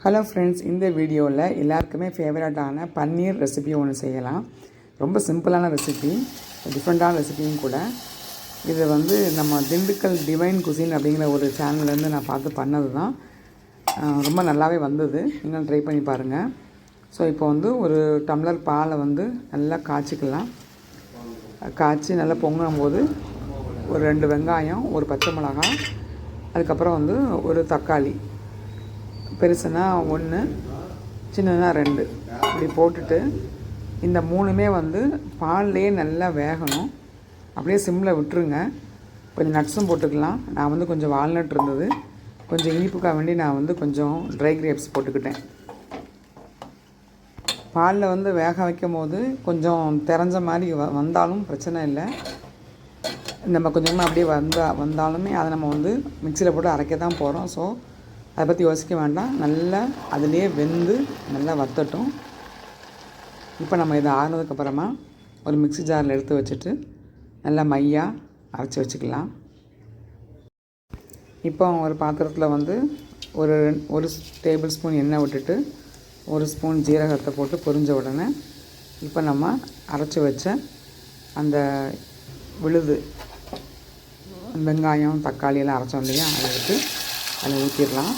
Hello friends, இந்த வீடியோவில் எல்லாருக்குமே ஃபேவரட்டான பன்னீர் ரெசிபி ஒன்று செய்யலாம். ரொம்ப சிம்பிளான ரெசிபி, டிஃப்ரெண்ட்டான ரெசிபியும் கூட. இது நம்ம திண்டுக்கல் டிவைன் குசின் அப்படிங்கிற ஒரு சேனல்லேருந்து நான் பார்த்து பண்ணது தான். ரொம்ப நல்லாவே வந்தது. இன்னும் ட்ரை பண்ணி பாருங்கள். ஸோ இப்போ ஒரு டம்ளர் பாலை நல்லா காய்ச்சிக்கலாம். காய்ச்சி நல்லா பொங்கும் போது ஒரு 2 வெங்காயம், ஒரு பச்சை மிளகாய், அதுக்கப்புறம் ஒரு தக்காளி, பெருசுனா 1, சின்னதுனா 2 இப்படி போட்டுட்டு இந்த 3மே பால்லையே நல்லா வேகணும். அப்படியே சிம்மில் விட்டுருங்க. கொஞ்சம் நட்ஸும் போட்டுக்கலாம். நான் கொஞ்சம் வால்நட் இருந்தது, கொஞ்சம் இனிப்புக்காக வேண்டி நான் கொஞ்சம் ட்ரை கிரேப்ஸ் போட்டுக்கிட்டேன். பாலில் வேக வைக்கும் போது கொஞ்சம் தெரிஞ்ச மாதிரி வந்தாலும் பிரச்சனை இல்லை. நம்ம கொஞ்சமாக அப்படியே வந்தாலுமே அதை நம்ம மிக்சியில் போட்டு அரைக்க தான் போகிறோம். ஸோ அதை பற்றி யோசிக்க வேண்டாம். நல்லா அதிலே வெந்து நல்லா வத்தட்டும். இப்போ நம்ம இதை ஆறுனதுக்கப்புறமா ஒரு மிக்ஸி ஜாரில் எடுத்து வச்சுட்டு நல்லா மையாக அரைச்சி வச்சுக்கலாம். இப்போ ஒரு பாத்திரத்தில் ஒரு டேபிள் ஸ்பூன் எண்ணெய் விட்டுட்டு 1 ஸ்பூன் ஜீரகத்தை போட்டு பொரிஞ்ச உடனே இப்போ நம்ம அரைச்சி வச்ச அந்த விழுது வெங்காயம், தக்காளியெல்லாம் அரைச்சோம் இல்லையா, அதை எடுத்து அதில் ஊற்றிடலாம்.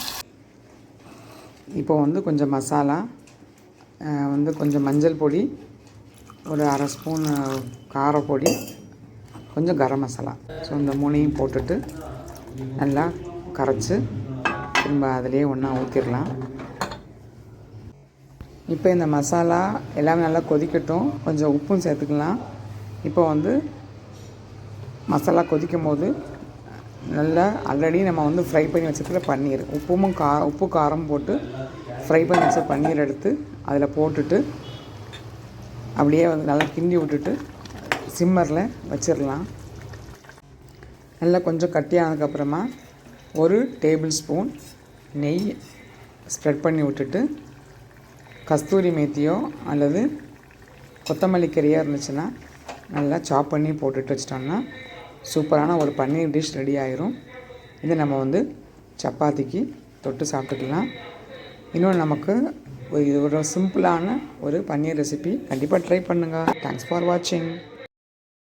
இப்போ கொஞ்சம் மசாலா, கொஞ்சம் மஞ்சள் பொடி, ஒரு 1/2 ஸ்பூன் காரப்பொடி, கொஞ்சம் கரம் மசாலா. ஸோ இந்த 3ஐயும் போட்டுட்டு நல்லா கரைச்சி திரும்ப அதிலே ஒன்றா ஊற்றிடலாம். இப்போ இந்த மசாலா எல்லாமே நல்லா கொதிக்கட்டும். கொஞ்சம் உப்பும் சேர்த்துக்கலாம். இப்போ மசாலா கொதிக்கும் போது நல்லா ஆல்ரெடி நம்ம ஃப்ரை பண்ணி வச்சுருக்கிற பன்னீர், உப்பு காரம் போட்டு ஃப்ரை பண்ணி வச்ச பன்னீர் எடுத்து அதில் போட்டுட்டு அப்படியே நல்லா கிண்டி விட்டுட்டு சிம்மரில் வச்சிடலாம். நல்லா கொஞ்சம் கட்டியானதுக்கப்புறமா 1 டேபிள் ஸ்பூன் நெய் ஸ்ப்ரெட் பண்ணி விட்டுட்டு கஸ்தூரி மேத்தியோ அல்லது கொத்தமல்லி கறியோ இருந்துச்சுன்னா நல்லா சாப் பண்ணி போட்டுட்டு வச்சிட்டோம்னா சூப்பரான ஒரு பன்னீர் டிஷ் ரெடி ஆயிரும். இதை நம்ம சப்பாத்திக்கு தொட்டு சாப்பிட்டுக்கலாம். இன்னொன்று நமக்கு ஒரு சிம்பிளான ஒரு பன்னீர் ரெசிபி. கண்டிப்பாக ட்ரை பண்ணுங்கள். தேங்க்ஸ் ஃபார் வாட்சிங்.